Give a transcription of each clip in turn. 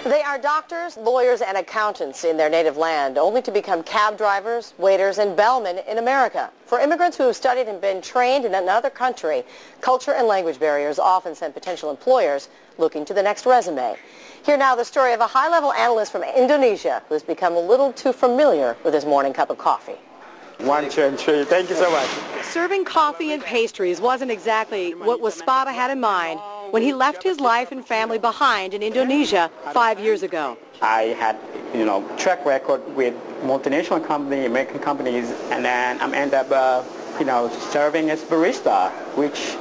They are doctors, lawyers, and accountants in their native land, only to become cab drivers, waiters, and bellmen in America. For immigrants who have studied and been trained in another country, culture and language barriers often send potential employers looking to the next resume. Here now the story of a high-level analyst from Indonesia who has become a little too familiar with his morning cup of coffee. 1, 2, and 3. Thank you so much. Serving coffee and pastries wasn't exactly what Waspada had in mind when he left his life and family behind in Indonesia 5 years ago. I had, track record with multinational companies, American companies, and then I ended up, serving as barista, which,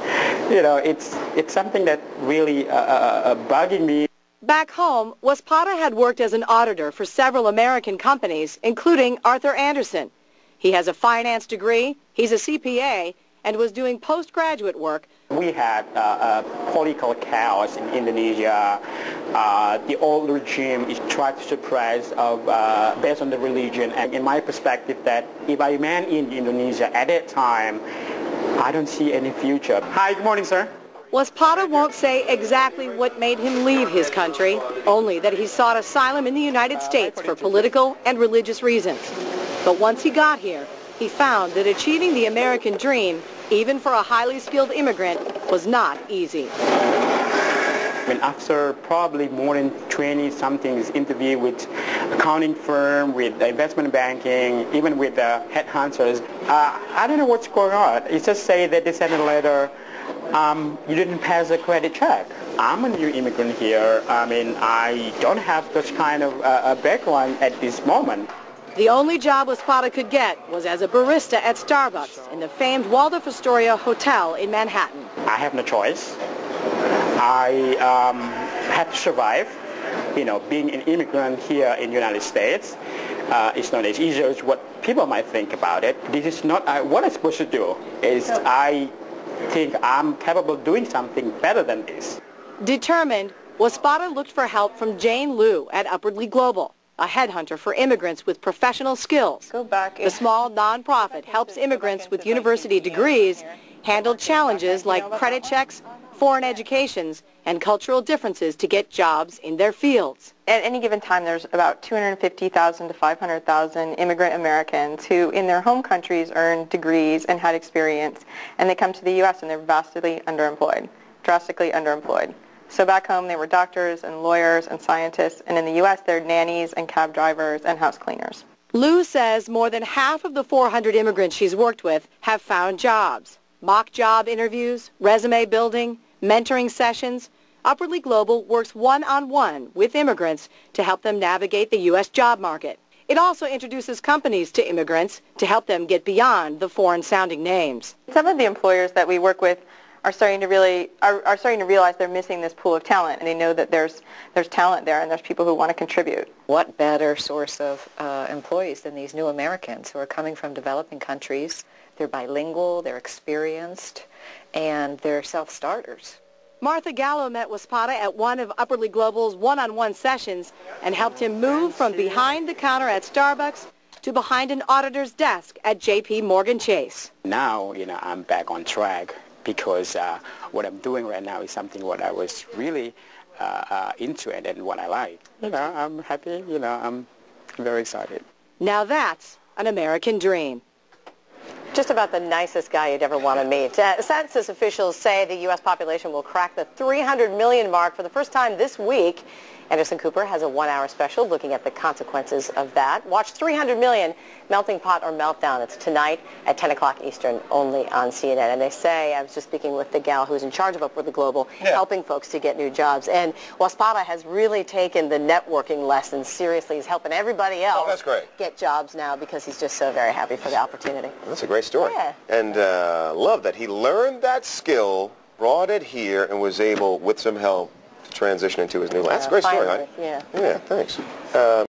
it's something that really bugging me. Back home, Waspada had worked as an auditor for several American companies, including Arthur Andersen. He has a finance degree, he's a CPA, and was doing postgraduate work. We had political chaos in Indonesia. The old regime is trying to suppress based on the religion. And in my perspective, that if I remain in Indonesia at that time, I don't see any future. Hi, good morning, sir. Waspada won't say exactly what made him leave his country, only that he sought asylum in the United States for political and religious reasons. But once he got here, he found that achieving the American dream, even for a highly skilled immigrant, was not easy. After probably more than 20-something interviews with accounting firm, with investment banking, even with headhunters, I don't know what's going on. It just say that they sent a letter, you didn't pass a credit check. I'm a new immigrant here. I don't have such kind of background at this moment. The only job Waspada could get was as a barista at Starbucks in the famed Waldorf Astoria Hotel in Manhattan. I have no choice. I had to survive. Being an immigrant here in the United States, it's not as easy as what people might think about it. This is not what I'm supposed to do. I think I'm capable of doing something better than this. Determined, Waspada looked for help from Jane Leu at Upwardly Global, a headhunter for immigrants with professional skills. The small nonprofit helps immigrants with university degrees handle challenges like credit checks, foreign educations, and cultural differences to get jobs in their fields. At any given time, there's about 250,000 to 500,000 immigrant Americans who, in their home countries, earned degrees and had experience, and they come to the U.S. and they're vastly underemployed, drastically underemployed. So back home, they were doctors and lawyers and scientists, and in the U.S., they're nannies and cab drivers and house cleaners. Lou says more than half of the 400 immigrants she's worked with have found jobs. Mock job interviews, resume building, mentoring sessions. Upwardly Global works one-on-one with immigrants to help them navigate the U.S. job market. It also introduces companies to immigrants to help them get beyond the foreign-sounding names. Some of the employers that we work with are starting to realize they're missing this pool of talent, and they know that there's talent there and there's people who want to contribute. What better source of employees than these new Americans who are coming from developing countries? They're bilingual, they're experienced, and they're self-starters. Martha Gallo met Waspada at one of Upwardly Global's one-on-one sessions and helped him move from behind the counter at Starbucks to behind an auditor's desk at J.P. Morgan Chase. Now, I'm back on track because what I'm doing right now is something what I was really into and what I like. I'm happy, I'm very excited. Now that's an American dream. Just about the nicest guy you'd ever want to meet. Census officials say the U.S. population will crack the 300 million mark for the first time this week. Anderson Cooper has a one-hour special looking at the consequences of that. Watch 300 million, Melting Pot or Meltdown. It's tonight at 10 o'clock Eastern, only on CNN. And they say, I was just speaking with the gal who's in charge of Upwardly Global, helping folks to get new jobs. And Waspada has really taken the networking lessons seriously. He's helping everybody else get jobs now because he's just so very happy for the opportunity. That's a great story. Yeah. And love that he learned that skill, brought it here, and was able, with some help, transition into his new life. That's a great story, finally, right? Yeah, thanks.